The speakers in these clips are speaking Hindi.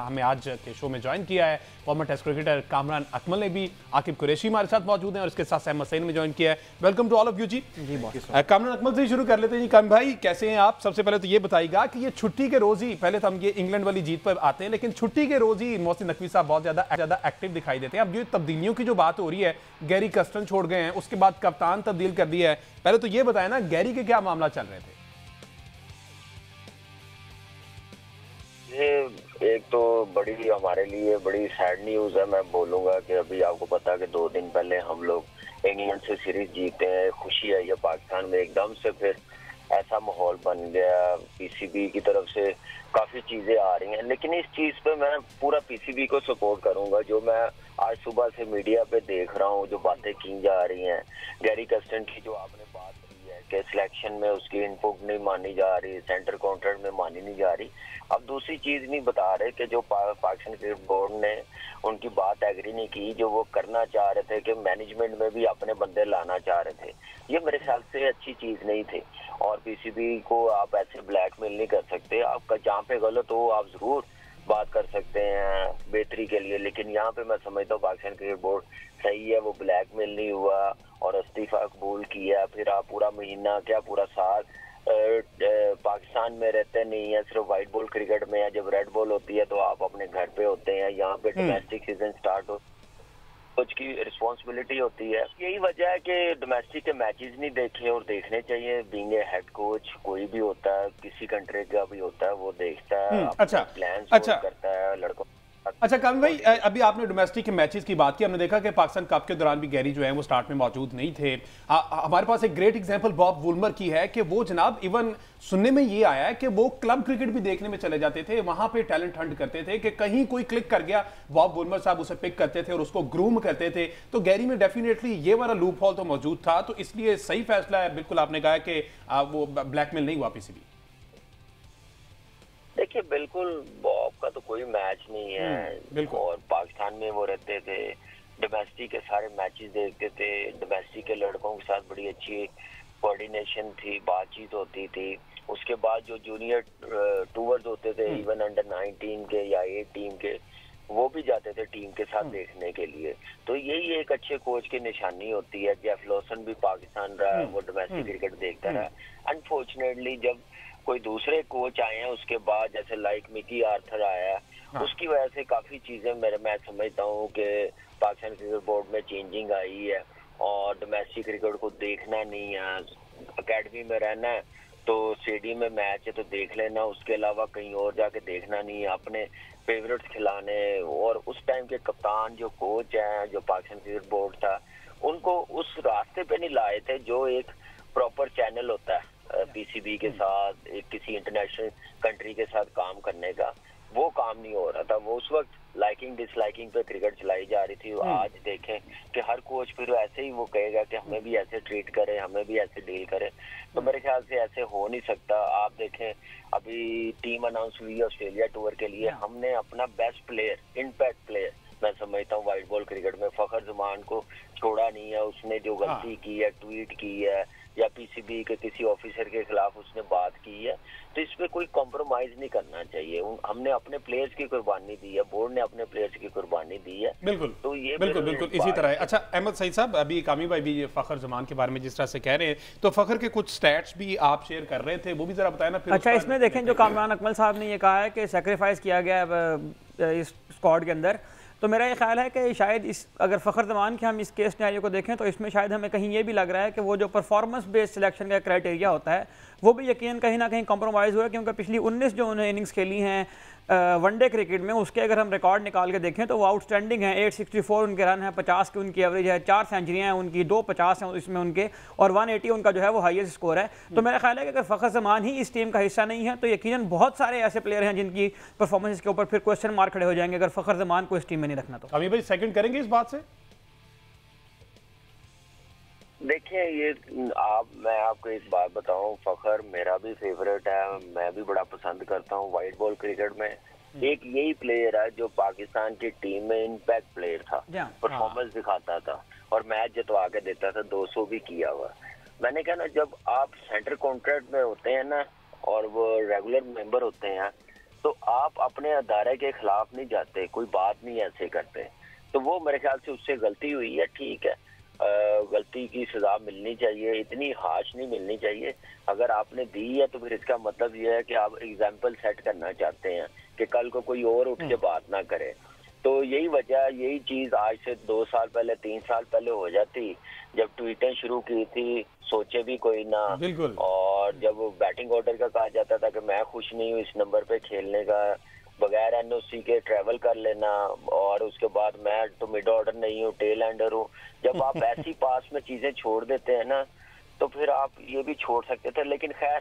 हमें आज के शो में ज्वाइन किया है former test cricketer Kamran Akmal ने भी, आकिब कुरैशी हमारे साथ मौजूद हैं और इसके साथ सहमद सईद में ज्वाइन किया है। Welcome to all of you ji. Kamran Akmal से ही शुरू कर लेते हैं जी। काम भाई कैसे हैं आप? सबसे पहले तो ये बताइएगा कि ये छुट्टी के रोज ही, पहले तो हम ये इंग्लैंड वाली जीत पर आते हैं, लेकिन छुट्टी के रोज ही मोहसिन नकवी साहब बहुत ज्यादा एक्टिव दिखाई देते हैं। अब ये तब्दीलियों की जो बात हो रही है, गैरी कर्स्टन छोड़ गए हैं, उसके बाद कप्तान तब्दील कर दिया है, पहले तो ये बताया ना गैरी के क्या मामला चल रहे थे? ये एक तो बड़ी हमारे लिए बड़ी सैड न्यूज़ है। मैं बोलूँगा कि अभी आपको पता है कि 2 दिन पहले हम लोग इंग्लैंड से सीरीज जीते हैं, खुशी है ये पाकिस्तान में। एकदम से फिर ऐसा माहौल बन गया, पीसीबी की तरफ से काफ़ी चीज़ें आ रही हैं, लेकिन इस चीज़ पे मैं पूरा पीसीबी को सपोर्ट करूँगा। जो मैं आज सुबह से मीडिया पे देख रहा हूँ, जो बातें की जा रही हैं, गैरी कर्स्टन की जो आपने बात की है कि सिलेक्शन में उसकी इनपुट नहीं मानी जा रही, सेंटर कॉन्ट्रैक्ट में मानी नहीं जा रही। अब दूसरी चीज नहीं बता रहे कि जो पाकिस्तान क्रिकेट बोर्ड ने उनकी बात एग्री नहीं की, जो वो करना चाह रहे थे कि मैनेजमेंट में भी अपने बंदे लाना चाह रहे थे, ये मेरे ख्याल से अच्छी चीज नहीं थी। और पीसीबी को आप ऐसे ब्लैकमेल नहीं कर सकते। आपका जहाँ पे गलत हो आप जरूर बात कर सकते हैं बेहतरी के लिए, लेकिन यहाँ पे मैं समझता हूँ पाकिस्तान क्रिकेट बोर्ड सही है, वो ब्लैकमेल नहीं हुआ और इस्तीफा कबूल किया। फिर आप पूरा महीना क्या पूरा साल पाकिस्तान में रहते नहीं है, सिर्फ व्हाइट बॉल क्रिकेट में है। जब रेड बॉल होती है तो आप अपने घर पे होते हैं, यहाँ पे डोमेस्टिक सीजन स्टार्ट हो, कोच की रिस्पॉन्सिबिलिटी होती है। यही वजह है कि डोमेस्टिक के मैचेस नहीं देखे और देखने चाहिए। बीइंग ए हेड कोच कोई भी होता है, किसी कंट्री का भी होता है, वो देखता है, अपने प्लान्स करता है लड़कों। अच्छा कामिल भाई, अभी आपने डोमेस्टिक के मैचेस की बात की, हमने देखा कि पाकिस्तान कप के दौरान भी गैरी जो है वो स्टार्ट में मौजूद नहीं थे। हमारे पास एक ग्रेट एग्जांपल बॉब वुलमर की है कि वो जनाब इवन सुनने में ये आया है कि वो क्लब क्रिकेट भी देखने में चले जाते थे, वहां पे टैलेंट हंट करते थे कि कहीं कोई क्लिक कर गया, बॉब वुलमर साहब उसे पिक करते थे और उसको ग्रूम करते थे। तो गैरी में डेफिनेटली ये वाला लूप होल तो मौजूद था, तो इसलिए सही फैसला है। बिल्कुल आपने कहा कि वो ब्लैकमेल नहीं हुआ पीसीबी। देखिए बिल्कुल बॉब का तो कोई मैच नहीं है और पाकिस्तान में वो रहते थे, डोमेस्टिक के सारे मैचेस देखते थे, डोमेस्टिक के लड़कों के साथ बड़ी अच्छी कोऑर्डिनेशन थी, बातचीत होती थी। उसके बाद जो जूनियर टूर्स होते थे, इवन अंडर 19 के या 18 के, वो भी जाते थे टीम के साथ देखने के लिए। तो यही एक अच्छे कोच की निशानी होती है। जेफ लॉसन भी पाकिस्तान रहा, वो डोमेस्टिक क्रिकेट देखता रहा। अनफॉर्चुनेटली जब कोई दूसरे कोच आए हैं उसके बाद, जैसे लाइक मिकी आर्थर आया, उसकी वजह से काफी चीजें मैं समझता हूँ कि पाकिस्तान क्रिकेट बोर्ड में चेंजिंग आई है। और डोमेस्टिक क्रिकेट को देखना नहीं है, अकेडमी में रहना है तो स्टेडियम में मैच है तो देख लेना, उसके अलावा कहीं और जाके देखना नहीं है, अपने फेवरेट्स खिलाने। और उस टाइम के कप्तान जो कोच हैं, जो पाकिस्तान क्रिकेट बोर्ड था, उनको उस रास्ते पे नहीं लाए थे जो एक प्रॉपर चैनल होता है पीसीबी के साथ, एक किसी इंटरनेशनल कंट्री के साथ काम करने का। वो काम नहीं हो रहा था। वो उस वक्त लाइकिंग डिसलाइकिंग पे क्रिकेट चलाई जा रही थी। आज देखें कि हर कोच फिर ऐसे ही वो कहेगा कि हमें भी ऐसे ट्रीट करे, हमें भी ऐसे डील करे, तो मेरे ख्याल से ऐसे हो नहीं सकता। आप देखें अभी टीम अनाउंस हुई है ऑस्ट्रेलिया टूर के लिए, हमने अपना बेस्ट प्लेयर, इम्पैक्ट प्लेयर मैं समझता हूँ व्हाइट बॉल क्रिकेट में, फखर जमान को छोड़ा नहीं है। उसने जो गलती की है, ट्वीट की है या पीसीबी के किसी ऑफिसर के खिलाफ उसने बात की है, तो इस पे कोई कॉम्प्रोमाइज नहीं करना चाहिए। हमने अपने प्लेयर्स की कुर्बानी दी है, बोर्ड ने अपने प्लेयर्स की कुर्बानी दी है। बिल्कुल तो ये बिल्कुल इसी तरह है। अच्छा अहमद सईद साहब, अभी कामी भाई भी फखर जमान के बारे में जिस तरह से कह रहे हैं, तो फखर के कुछ स्टैट्स भी आप शेयर कर रहे थे, वो भी जरा बताएं ना फिर। अच्छा, इसमें देखें जो कामरान अकमल साहब ने ये कहा है कि सेक्रीफाइस किया गया इस स्क्वाड के अंदर, तो मेरा ये ख्याल है कि शायद इस अगर फ़खर ज़मान के हम इस केस सिनेरियो को देखें तो इसमें शायद हमें कहीं ये भी लग रहा है कि वो जो परफॉर्मेंस बेस्ड सिलेक्शन का क्राइटेरिया होता है वो भी यकीन कहीं ना कहीं कॉम्प्रोमाइज़ हुआ है। क्योंकि पिछली 19 जो उन्होंने इनिंग्स खेली हैं वनडे क्रिकेट में, उसके अगर हम रिकॉर्ड निकाल के देखें तो वो आउटस्टैंडिंग है। 864 उनके रन है, 50 की उनकी एवरेज है, 4 सेंचुरियाँ हैं उनकी, 2 50 हैं इसमें उनके, और 180 उनका जो है वो हाईएस्ट स्कोर है। तो मेरा ख्याल है कि अगर फ़खर ज़मान ही इस टीम का हिस्सा नहीं है तो यकीनन बहुत सारे ऐसे प्लेयर हैं जिनकी परफॉर्मेंस के ऊपर फिर क्वेश्चन मार्क खड़े हो जाएंगे अगर फ़खर ज़मान को इस टीम में नहीं रखना। तो अभी भाई सेकंड करेंगे इस बात से? देखिए ये मैं आपको एक बात बताऊं, फखर मेरा भी फेवरेट है, मैं भी बड़ा पसंद करता हूं व्हाइट बॉल क्रिकेट में। एक यही प्लेयर है जो पाकिस्तान की टीम में इम्पैक्ट प्लेयर था, परफॉर्मेंस दिखाता था और मैच जितवा के देता था, 200 भी किया हुआ। मैंने कहा ना, जब आप सेंटर कॉन्ट्रैक्ट में होते हैं ना और वो रेगुलर मेंबर होते हैं तो आप अपने अदारे के खिलाफ नहीं जाते, कोई बात नहीं ऐसे करते। तो वो मेरे ख्याल से उससे गलती हुई है, ठीक है, गलती की सजा मिलनी चाहिए, इतनी हाश नहीं मिलनी चाहिए। अगर आपने दी है तो फिर इसका मतलब ये है कि आप एग्जाम्पल सेट करना चाहते हैं कि कल को कोई और उठ के बात ना करे। तो यही वजह, यही चीज आज से 2 साल पहले 3 साल पहले हो जाती, जब ट्वीटें शुरू की थी, सोचे भी कोई ना। और जब बैटिंग ऑर्डर का कहा जाता था कि मैं खुश नहीं हूँ इस नंबर पे खेलने का, बगैर एनओसी के ट्रैवल कर लेना, और उसके बाद मैं तो मिड ऑर्डर नहीं हूँ, टेल एंडर हूँ। जब आप ऐसी पास में चीजें छोड़ देते हैं ना, तो फिर आप ये भी छोड़ सकते थे। लेकिन खैर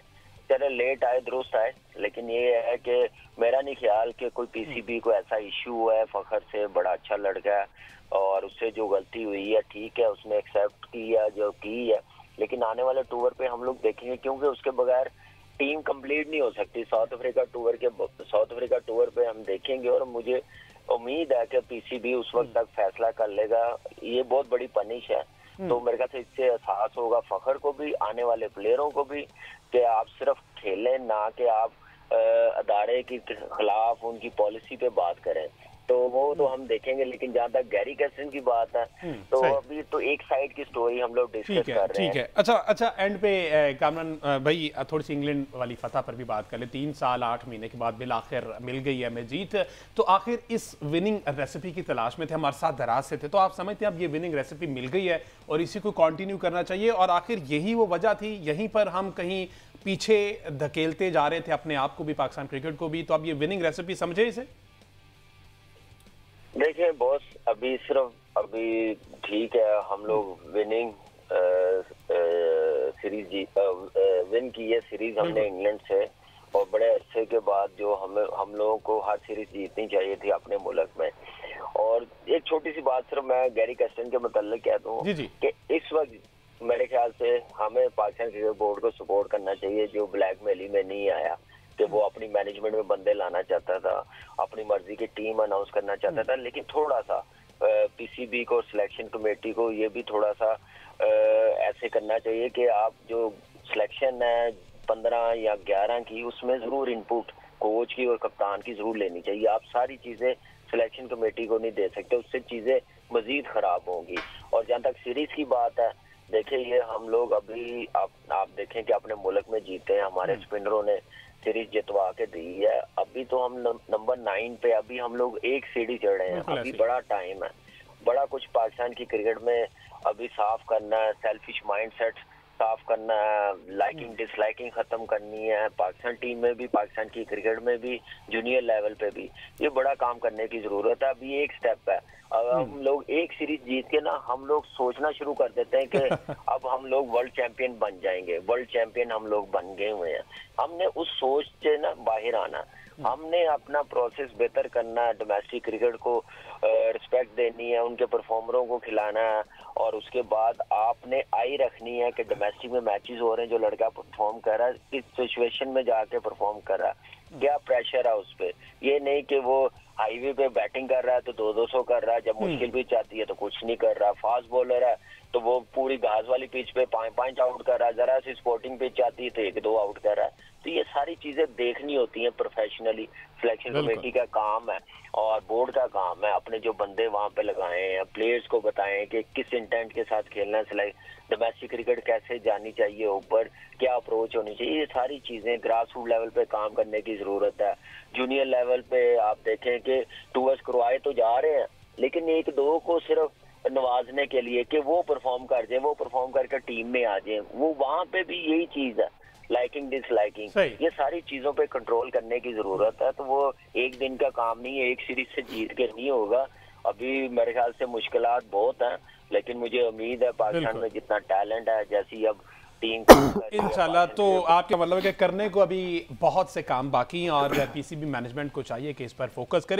चले, लेट आए दुरुस्त आए। लेकिन ये है कि मेरा नहीं ख्याल कि कोई पीसीबी को ऐसा इशू है। फखर से बड़ा अच्छा लड़का है और उससे जो गलती हुई है ठीक है, उसने एक्सेप्ट किया जो की है। लेकिन आने वाले टूर पे हम लोग देखेंगे, क्योंकि उसके बगैर टीम कंप्लीट नहीं हो सकती। साउथ अफ्रीका टूर पे हम देखेंगे और मुझे उम्मीद है कि पीसीबी उस वक्त तक फैसला कर लेगा। ये बहुत बड़ी पनिश है। तो मेरे ख्याल से इससे एहसास होगा फखर को भी, आने वाले प्लेयरों को भी, कि आप सिर्फ खेलें ना कि आप अदारे के खिलाफ उनकी पॉलिसी पे बात करें। तो वो तो हम देखेंगे। लेकिन जहाँ तक गैरी कैस्टन की बात है, तो अभी तो एक साइड की स्टोरी हम लोग डिस्कस कर रहे हैं। ठीक है, अच्छा एंड पे कामरान भाई थोड़ी सी इंग्लैंड वाली फतह पर भी बात कर ले। 3 साल 8 महीने के बाद बिलाखिर मिल गई है हमें जीत। तो आखिर इस विनिंग रेसिपी की तलाश में थे, हमारे साथ दराज से थे। तो आप समझते हैं अब ये विनिंग रेसिपी मिल गई है और इसी को कंटिन्यू करना चाहिए, और आखिर यही वो वजह थी, यहीं पर हम कहीं पीछे धकेलते जा रहे थे अपने आप को भी, पाकिस्तान क्रिकेट को भी। तो अब ये विनिंग रेसिपी समझे इसे? देखिए बॉस, अभी ठीक है, हम लोग विनिंग सीरीज विन की है सीरीज हमने इंग्लैंड से, और बड़े अरसे के बाद जो हम लोगों को हर सीरीज जीतनी चाहिए थी अपने मुल्क में। और एक छोटी सी बात सिर्फ मैं गैरी कैस्टन के मुताल्लिक कह दूं कि इस वक्त मेरे ख्याल से हमें पाकिस्तान क्रिकेट बोर्ड को सपोर्ट करना चाहिए, जो ब्लैकमेली में नहीं आया, कि वो अपनी मैनेजमेंट में बंदे लाना चाहता था, अपनी मर्जी की टीम अनाउंस करना चाहता था। लेकिन थोड़ा सा पीसीबी को, सिलेक्शन कमेटी को ये भी थोड़ा सा ऐसे करना चाहिए कि आप जो सिलेक्शन है 15 या 11 की, उसमें जरूर इनपुट कोच की और कप्तान की जरूर लेनी चाहिए। आप सारी चीजें सिलेक्शन कमेटी को नहीं दे सकते, उससे चीजें मजीद खराब होंगी। और जहाँ तक सीरीज की बात है, देखिए ये हम लोग अभी आप देखें कि अपने मुल्क में जीते हैं, हमारे स्पिनरों ने सीरीज जितवा के दी है। अभी तो हम नंबर 9 पे, अभी हम लोग एक सीढ़ी चढ़ रहे हैं। अभी बड़ा टाइम है, बड़ा कुछ पाकिस्तान की क्रिकेट में अभी साफ करना है, सेल्फिश माइंडसेट साफ करना है, लाइकिंग डिसलाइकिंग खत्म करनी है, पाकिस्तान टीम में भी, पाकिस्तान की क्रिकेट में भी, जूनियर लेवल पे भी। ये बड़ा काम करने की जरूरत है। अभी एक स्टेप है, अब हम लोग एक सीरीज जीत के ना हम लोग सोचना शुरू कर देते हैं कि अब हम लोग वर्ल्ड चैंपियन बन जाएंगे। वर्ल्ड चैंपियन हम लोग बन गए हुए हैं। हमने उस सोच से ना बाहर आना, हमने अपना प्रोसेस बेहतर करना है, डोमेस्टिक क्रिकेट को रिस्पेक्ट देनी है, उनके परफॉर्मरों को खिलाना है, और उसके बाद आपने आई रखनी है कि डोमेस्टिक में मैचेस हो रहे हैं, जो लड़का परफॉर्म कर रहा है इस सिचुएशन में जाके परफॉर्म कर रहा है, क्या प्रेशर है उस पर। ये नहीं कि वो हाईवे पे बैटिंग कर रहा है तो 200 कर रहा है, जब मुश्किल पिच आती है तो कुछ नहीं कर रहा। फास्ट बॉलर है तो वो पूरी घास वाली पिच पे 5 आउट कर रहा है, जरा सी स्पोर्टिंग पिच आती है तो 1-2 आउट कर रहा है। तो ये सारी चीजें देखनी होती हैं प्रोफेशनली। सिलेक्शन कमेटी का काम है और बोर्ड का काम है, अपने जो बंदे वहां पे लगाए हैं, प्लेयर्स को बताएं कि किस इंटेंट के साथ खेलना है, डोमेस्टिक क्रिकेट कैसे जानी चाहिए, ऊपर क्या अप्रोच होनी चाहिए। ये सारी चीजें ग्रास रूट लेवल पे काम करने की जरूरत है। जूनियर लेवल पे आप देखें कि टूर्स करवाए तो जा रहे हैं, लेकिन 1-2 को सिर्फ नवाजने के लिए कि वो परफॉर्म कर जाए, वो परफॉर्म करके टीम में आ जाए, वो वहां पे भी यही चीज है, लाइकिंग डिसलाइकिंग, ये सारी चीजों पे कंट्रोल करने की जरूरत है। तो वो एक दिन का काम नहीं है, एक सीरीज से जीत के नहीं होगा। अभी मेरे ख्याल से मुश्किलात बहुत हैं, लेकिन मुझे उम्मीद है पाकिस्तान में जितना टैलेंट है, जैसी अब टीम इंशाल्लाह, तो आपका मतलब है कि करने को अभी बहुत से काम बाकी हैं और पीसीबी मैनेजमेंट को चाहिए कि इस पर फोकस करे।